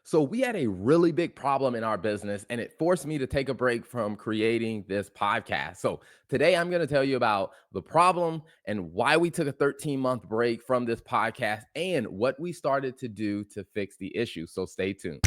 So we had a really big problem in our business and it forced me to take a break from creating this podcast. So today I'm going to tell you about the problem and why we took a 13-month break from this podcast and what we started to do to fix the issue. So stay tuned.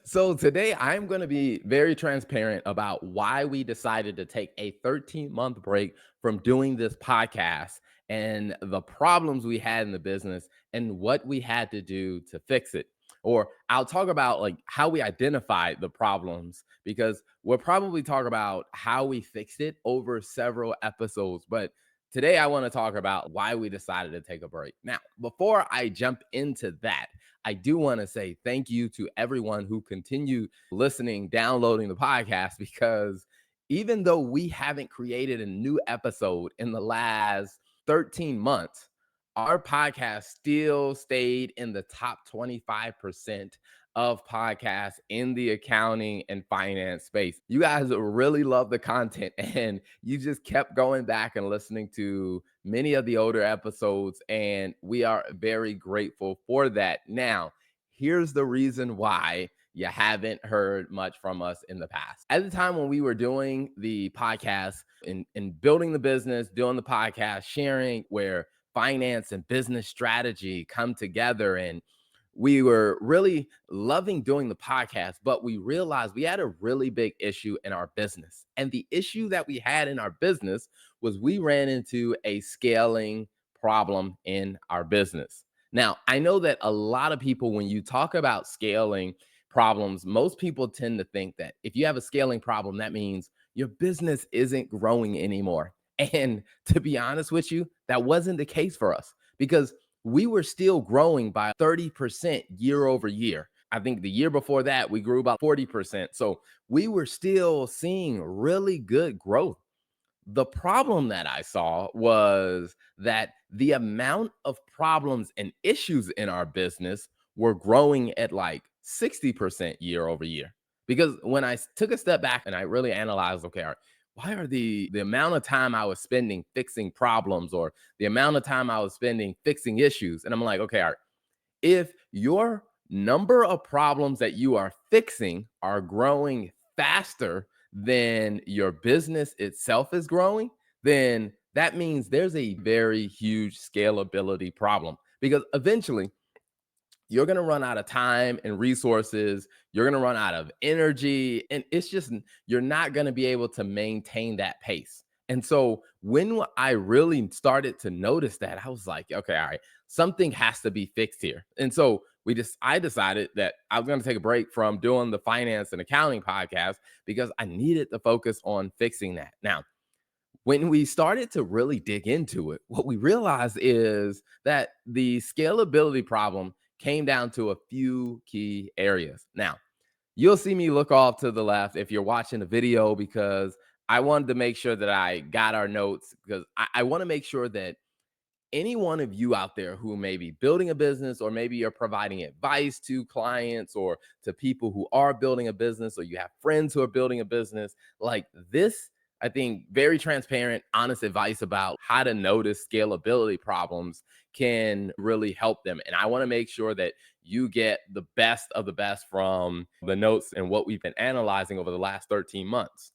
So today I'm going to be very transparent about why we decided to take a 13-month break from doing this podcast and the problems we had in the business and what we had to do to fix it. Or I'll talk about like how we identified the problems because we'll probably talk about how we fixed it over several episodes. But today I want to talk about why we decided to take a break. Now, before I jump into that, I do want to say thank you to everyone who continued listening, downloading the podcast, because even though we haven't created a new episode in the last 13 months, our podcast still stayed in the top 25% of podcasts in the accounting and finance space. You guys really love the content and you just kept going back and listening to many of the older episodes, and we are very grateful for that. Now, here's the reason why you haven't heard much from us in the past. At the time when we were doing the podcast and building the business, doing the podcast, sharing where finance and business strategy come together, and we were really loving doing the podcast, but we realized we had a really big issue in our business. And the issue that we had in our business was we ran into a scaling problem in our business. Now, I know that a lot of people, when you talk about scaling problems, most people tend to think that if you have a scaling problem, that means your business isn't growing anymore. And to be honest with you, that wasn't the case for us because we were still growing by 30% year over year. I think the year before that, we grew about 40%. So we were still seeing really good growth. The problem that I saw was that the amount of problems and issues in our business were growing at like 60% year over year. Because when I took a step back and I really analyzed, okay, all right, why are the amount of time I was spending fixing problems or the amount of time I was spending fixing issues? And I'm like, okay, all right, if your number of problems that you are fixing are growing faster than your business itself is growing, then that means there's a very huge scalability problem because eventually you're going to run out of time and resources. You're going to run out of energy. And it's just, you're not going to be able to maintain that pace. And so when I really started to notice that, I was like, okay, all right, something has to be fixed here. And so I decided that I was going to take a break from doing the finance and accounting podcast because I needed to focus on fixing that. Now, when we started to really dig into it, what we realized is that the scalability problem came down to a few key areas. Now, you'll see me look off to the left if you're watching the video because I wanted to make sure that I got our notes because I want to make sure that any one of you out there who may be building a business or maybe you're providing advice to clients or to people who are building a business or you have friends who are building a business like this, I think very transparent, honest advice about how to notice scalability problems can really help them. And I want to make sure that you get the best of the best from the notes and what we've been analyzing over the last 13 months.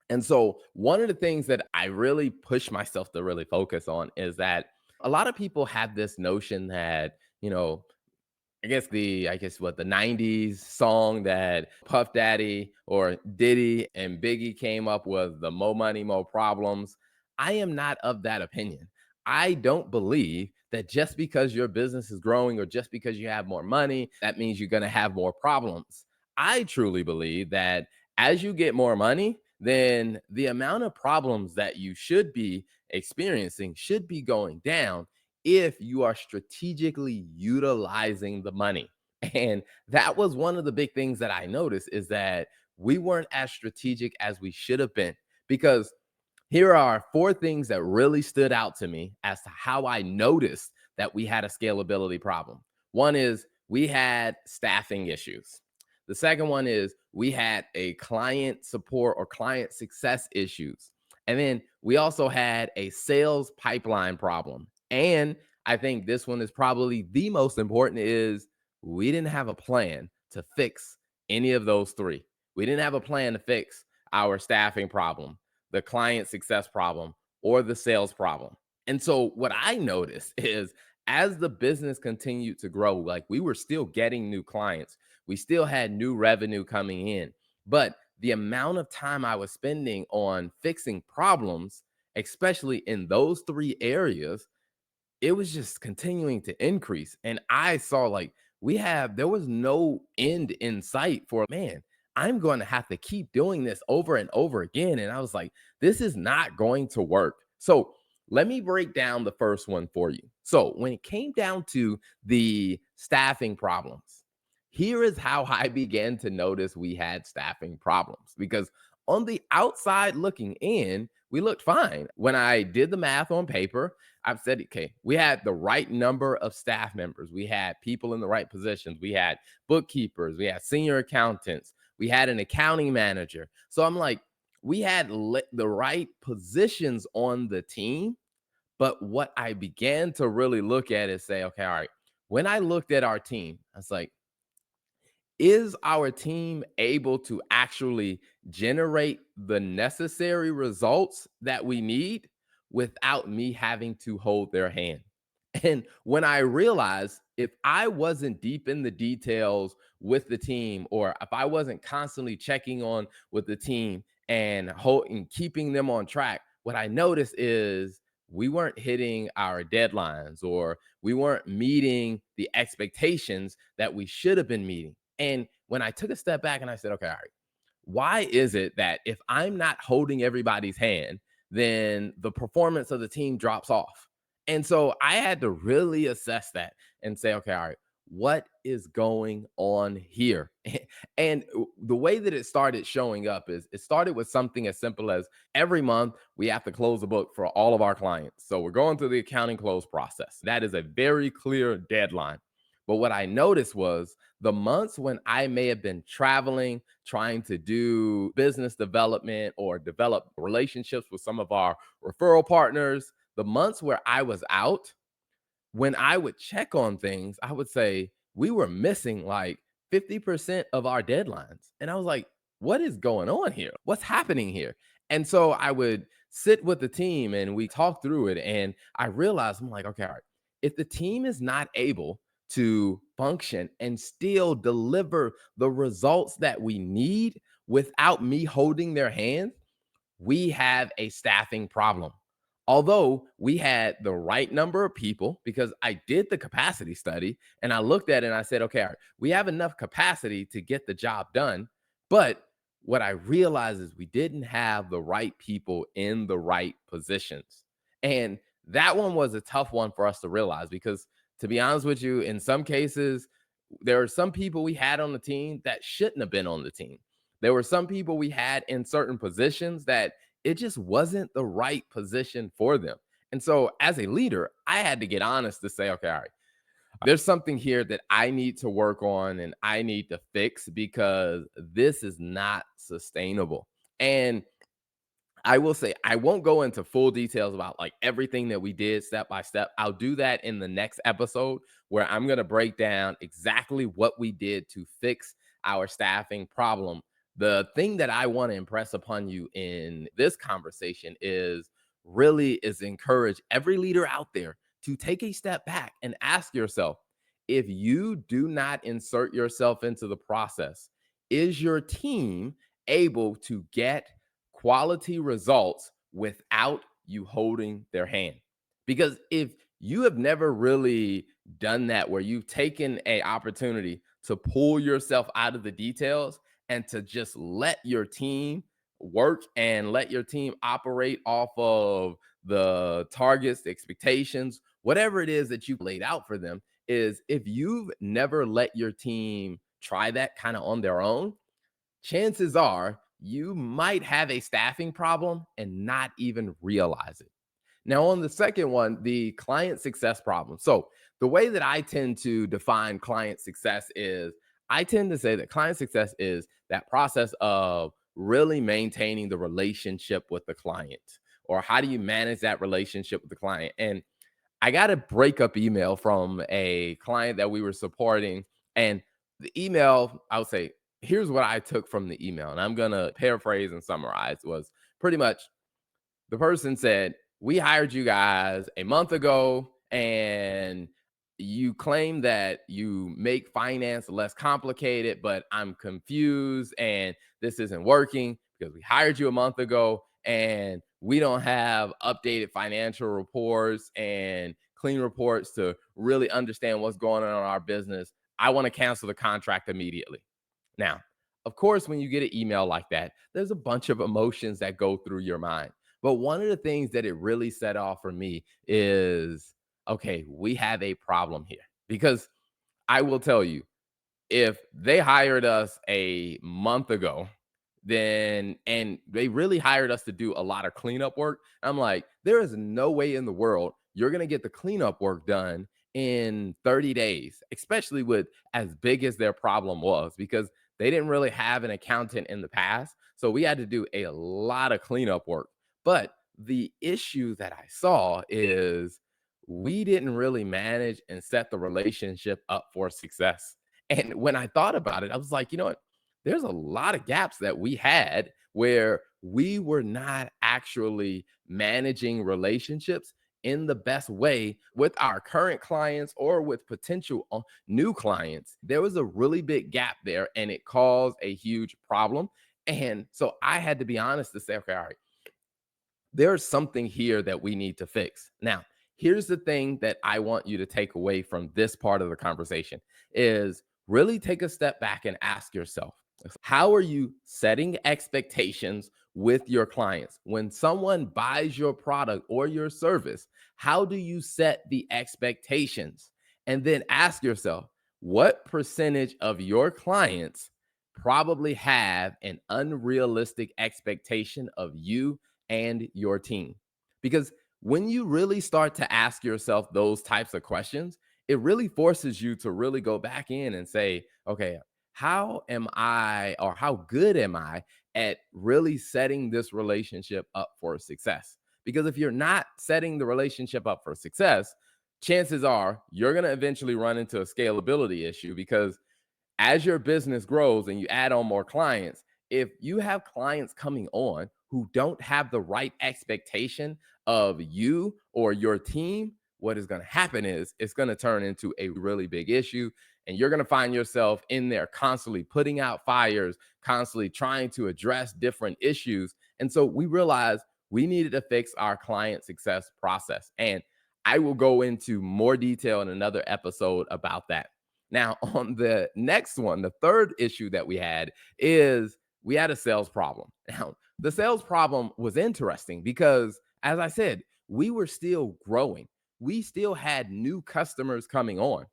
And so one of the things that I really push myself to really focus on is that a lot of people have this notion that, I guess what the 90s song that Puff Daddy or Diddy and Biggie came up with, the more money, more problems. I am not of that opinion. I don't believe that just because your business is growing or just because you have more money, that means you're going to have more problems. I truly believe that as you get more money, then the amount of problems that you should be experiencing should be going down if you are strategically utilizing the money. And that was one of the big things that I noticed is that we weren't as strategic as we should have been. Because here are four things that really stood out to me as to how I noticed that we had a scalability problem. One is we had staffing issues. The second one is we had a client support or client success issues. And then we also had a sales pipeline problem. And I think this one is probably the most important is we didn't have a plan to fix any of those three. We didn't have a plan to fix our staffing problem, the client success problem, or the sales problem. And so what I noticed is as the business continued to grow, like we were still getting new clients, we still had new revenue coming in, but the amount of time I was spending on fixing problems, especially in those three areas, it was just continuing to increase. And I saw like there was no end in sight for, man, I'm going to have to keep doing this over and over again. And I was like, this is not going to work. So let me break down the first one for you. So when it came down to the staffing problems, here is how I began to notice we had staffing problems because on the outside looking in, we looked fine. When I did the math on paper, I've said, okay, we had the right number of staff members. We had people in the right positions. We had bookkeepers. We had senior accountants. We had an accounting manager. So I'm like, we had the right positions on the team. But what I began to really look at is say, okay, all right, when I looked at our team, I was like, is our team able to actually generate the necessary results that we need without me having to hold their hand? And when I realized if I wasn't deep in the details with the team, or if I wasn't constantly checking on with the team and keeping them on track, what I noticed is we weren't hitting our deadlines or we weren't meeting the expectations that we should have been meeting. And when I took a step back and I said, okay, all right, why is it that if I'm not holding everybody's hand, then the performance of the team drops off? And so I had to really assess that and say, okay, all right, what is going on here? And the way that it started showing up is it started with something as simple as every month we have to close a book for all of our clients. So we're going through the accounting close process. That is a very clear deadline. But what I noticed was the months when I may have been traveling, trying to do business development or develop relationships with some of our referral partners, the months where I was out, when I would check on things, I would say we were missing like 50% of our deadlines. And I was like, what is going on here? What's happening here? And so I would sit with the team and we talk through it. And I realized, I'm like, okay, all right, if the team is not able to function and still deliver the results that we need without me holding their hand, we have a staffing problem. Although we had the right number of people, because I did the capacity study and I looked at it and I said, okay, all right, we have enough capacity to get the job done. But what I realized is we didn't have the right people in the right positions. And that one was a tough one for us to realize because, to be honest with you, in some cases, there are some people we had on the team that shouldn't have been on the team. There were some people we had in certain positions that it just wasn't the right position for them. And so as a leader, I had to get honest to say, okay, all right, there's something here that I need to work on and I need to fix because this is not sustainable. And I will say I won't go into full details about like everything that we did step by step. I'll do that in the next episode where I'm going to break down exactly what we did to fix our staffing problem. The thing that I want to impress upon you in this conversation is encourage every leader out there to take a step back and ask yourself, if you do not insert yourself into the process, is your team able to get quality results without you holding their hand? Because if you have never really done that, where you've taken a opportunity to pull yourself out of the details and to just let your team work and let your team operate off of the targets, the expectations, whatever it is that you laid out for them, is if you've never let your team try that kind of on their own, chances are you might have a staffing problem and not even realize it. Now, on the second one, the client success problem. So, the way that I tend to define client success is I tend to say that client success is that process of really maintaining the relationship with the client, or how do you manage that relationship with the client? And I got a breakup email from a client that we were supporting. And the email, I would say, here's what I took from the email. And I'm going to paraphrase and summarize was pretty much the person said, "We hired you guys a month ago, and you claim that you make finance less complicated, but I'm confused and this isn't working because we hired you a month ago and we don't have updated financial reports and clean reports to really understand what's going on in our business. I want to cancel the contract immediately." Now, of course, when you get an email like that, there's a bunch of emotions that go through your mind. But one of the things that it really set off for me is, okay, we have a problem here. Because I will tell you, if they hired us a month ago, then and they really hired us to do a lot of cleanup work, I'm like, there is no way in the world you're going to get the cleanup work done in 30 days, especially with as big as their problem was, because they didn't really have an accountant in the past. So we had to do a lot of cleanup work. But the issue that I saw is we didn't really manage and set the relationship up for success. And when I thought about it, I was like, you know what? There's a lot of gaps that we had where we were not actually managing relationships in the best way with our current clients or with potential new clients. There was a really big gap there and it caused a huge problem. And so I had to be honest to say, okay, all right, there's something here that we need to fix. Now, here's the thing that I want you to take away from this part of the conversation is really take a step back and ask yourself, how are you setting expectations with your clients? When someone buys your product or your service, how do you set the expectations? And then ask yourself, what percentage of your clients probably have an unrealistic expectation of you and your team? Because when you really start to ask yourself those types of questions, it really forces you to really go back in and say, okay, how am I or how good am I at really setting this relationship up for success? Because if you're not setting the relationship up for success, chances are you're going to eventually run into a scalability issue because as your business grows and you add on more clients, if you have clients coming on who don't have the right expectation of you or your team, what is going to happen is it's going to turn into a really big issue. And you're going to find yourself in there constantly putting out fires, constantly trying to address different issues. And so we realized we needed to fix our client success process. And I will go into more detail in another episode about that. Now, on the next one, the third issue that we had is we had a sales problem. Now, the sales problem was interesting because, as I said, we were still growing. We still had new customers coming on.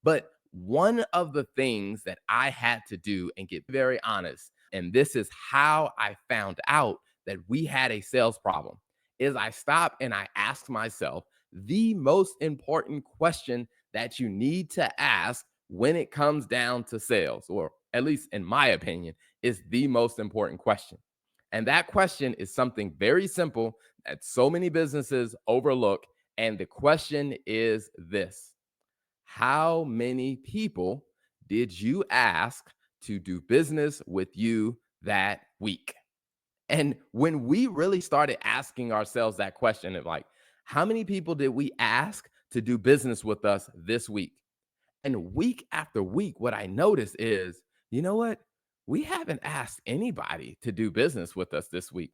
But one of the things that I had to do and get very honest, and this is how I found out that we had a sales problem, is I stopped and I asked myself the most important question that you need to ask when it comes down to sales, or at least in my opinion, is the most important question. And that question is something very simple that so many businesses overlook. And the question is this: how many people did you ask to do business with you that week? And when we really started asking ourselves that question of like, how many people did we ask to do business with us this week? And week after week, what I notice is, you know what? We haven't asked anybody to do business with us this week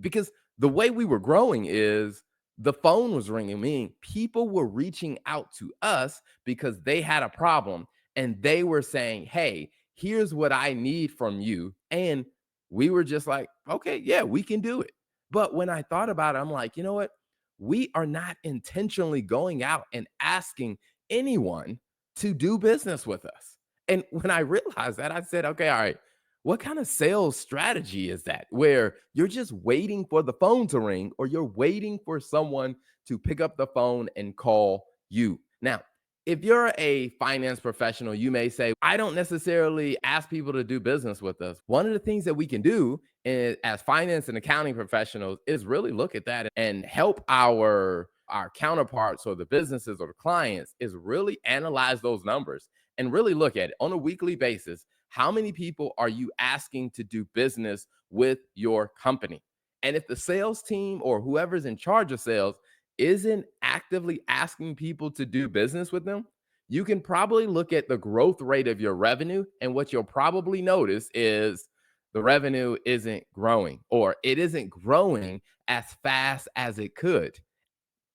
because the way we were growing is the phone was ringing, meaning people were reaching out to us because they had a problem and they were saying, hey, here's what I need from you. And we were just like, okay, yeah, we can do it. But when I thought about it, I'm like, you know what? We are not intentionally going out and asking anyone to do business with us. And when I realized that, I said, okay, all right, What kind of sales strategy is that? Where you're just waiting for the phone to ring or you're waiting for someone to pick up the phone and call you. Now, if you're a finance professional, you may say, I don't necessarily ask people to do business with us. One of the things that we can do as finance and accounting professionals is really look at that and help our counterparts or the businesses or the clients is really analyze those numbers and really look at it on a weekly basis. How many people are you asking to do business with your company? And if the sales team or whoever's in charge of sales isn't actively asking people to do business with them, you can probably look at the growth rate of your revenue. And what you'll probably notice is the revenue isn't growing or it isn't growing as fast as it could.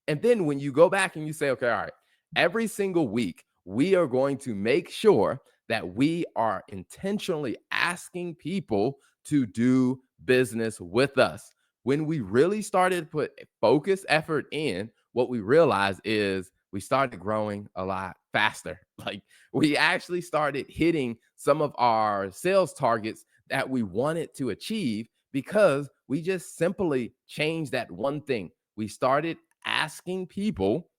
And then when you go back and you say, okay, all right, every single week, we are going to make sure that we are intentionally asking people to do business with us. When we really started to put focus effort in, what we realized is we started growing a lot faster. Like we actually started hitting some of our sales targets that we wanted to achieve because we just simply changed that one thing. We started asking people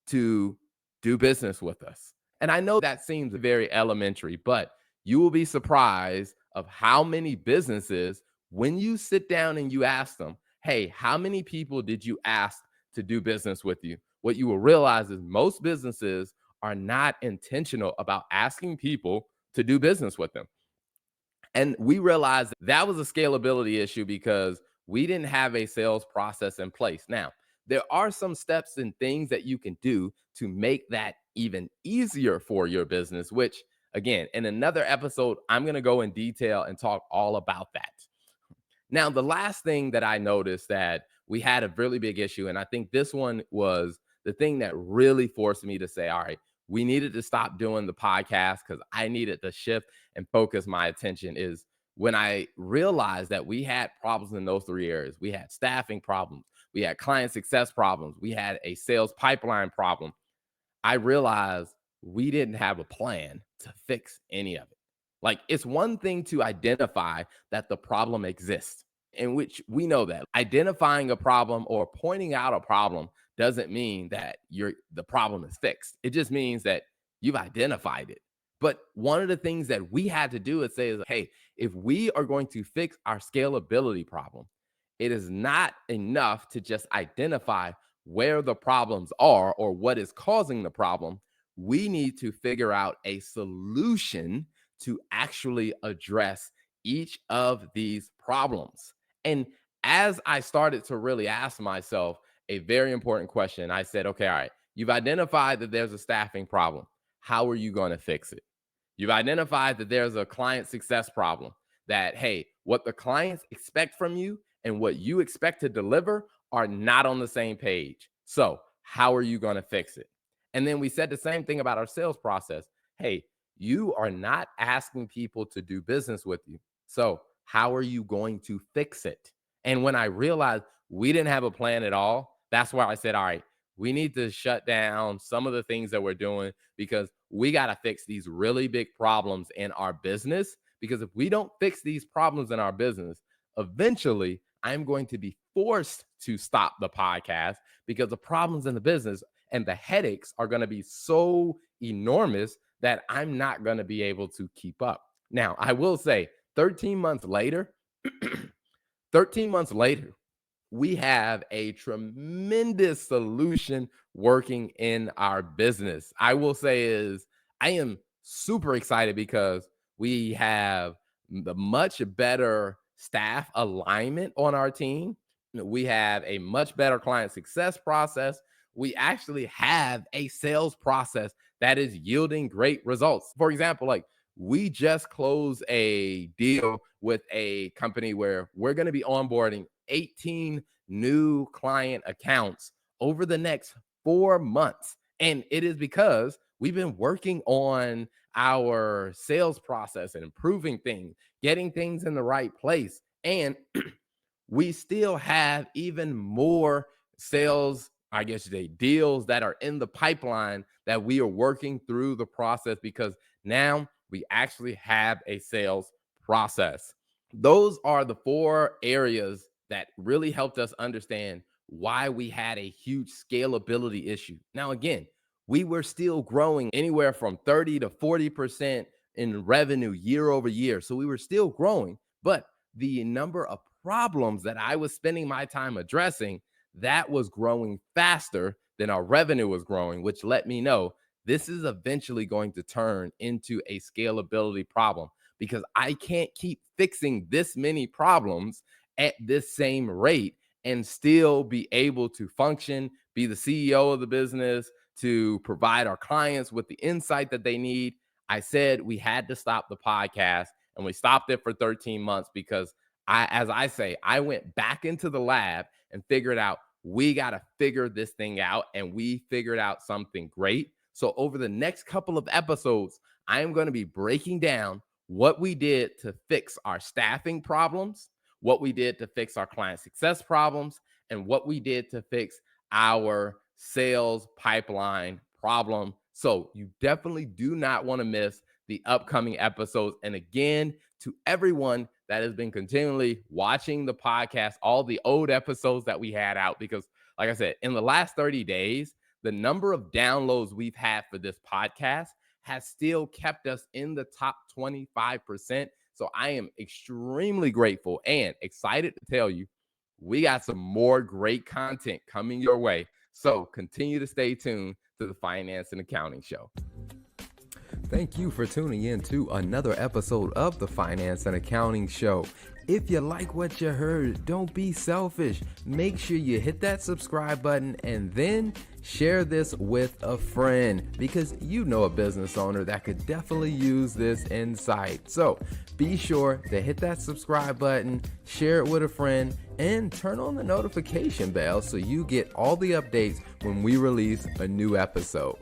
to do business with us. And I know that seems very elementary, but you will be surprised of how many businesses, when you sit down and you ask them, hey, how many people did you ask to do business with you? What you will realize is most businesses are not intentional about asking people to do business with them. And we realized that was a scalability issue because we didn't have a sales process in place. Now, there are some steps and things that you can do to make that even easier for your business, which, again, in another episode, I'm going to go in detail and talk all about that. Now, the last thing that I noticed that we had a really big issue, and I think this one was the thing that really forced me to say, all right, we needed to stop doing the podcast because I needed to shift and focus my attention is when I realized that we had problems in those three areas. We had staffing problems, we had client success problems, we had a sales pipeline problem. I realized we didn't have a plan to fix any of it. Like it's one thing to identify that the problem exists, in which we know that identifying a problem or pointing out a problem doesn't mean that the problem is fixed. It just means that you've identified it. But one of the things that we had to do is say, hey, if we are going to fix our scalability problem, it is not enough to just identify where the problems are or what is causing the problem. We need to figure out a solution to actually address each of these problems. And as I started to really ask myself a very important question, I said, okay, all right, you've identified that there's a staffing problem. How are you going to fix it? You've identified that there's a client success problem, that, hey, what the clients expect from you and what you expect to deliver are not on the same page. So, how are you going to fix it? And then we said the same thing about our sales process. Hey, you are not asking people to do business with you. So, how are you going to fix it? And when I realized we didn't have a plan at all, that's why I said, all right, we need to shut down some of the things that we're doing because we got to fix these really big problems in our business. Because if we don't fix these problems in our business, eventually I'm going to be forced to stop the podcast because the problems in the business and the headaches are going to be so enormous that I'm not going to be able to keep up. Now, I will say 13 months later, 13 months later, we have a tremendous solution working in our business. I will say is I am super excited because we have the much better staff alignment on our team. We have a much better client success process. We actually have a sales process that is yielding great results. For example, like we just closed a deal with a company where we're going to be onboarding 18 new client accounts over the next 4 months. And it is because we've been working on our sales process and improving things, getting things in the right place. And we still have even more sales, I guess you say, deals that are in the pipeline that we are working through the process because now we actually have a sales process. Those are the 4 areas that really helped us understand why we had a huge scalability issue. Now, again, we were still growing anywhere from 30 to 40% in revenue year over year. So we were still growing, but the number of problems that I was spending my time addressing, that was growing faster than our revenue was growing, which let me know this is eventually going to turn into a scalability problem because I can't keep fixing this many problems at this same rate and still be able to function, be the CEO of the business, to provide our clients with the insight that they need. I said we had to stop the podcast, and we stopped it for 13 months because as I say, I went back into the lab and figured out we got to figure this thing out, and we figured out something great. So over the next couple of episodes, I am going to be breaking down what we did to fix our staffing problems, what we did to fix our client success problems, and what we did to fix our sales pipeline problem. So you definitely do not want to miss the upcoming episodes. And again, to everyone that has been continually watching the podcast, all the old episodes that we had out, because like I said, in the last 30 days, the number of downloads we've had for this podcast has still kept us in the top 25%. So I am extremely grateful and excited to tell you we got some more great content coming your way. So continue to stay tuned to the Finance and Accounting Show. Thank you for tuning in to another episode of the Finance and Accounting Show. If you like what you heard, don't be selfish. Make sure you hit that subscribe button and then share this with a friend because you know a business owner that could definitely use this insight. So be sure to hit that subscribe button, share it with a friend, and turn on the notification bell so you get all the updates when we release a new episode.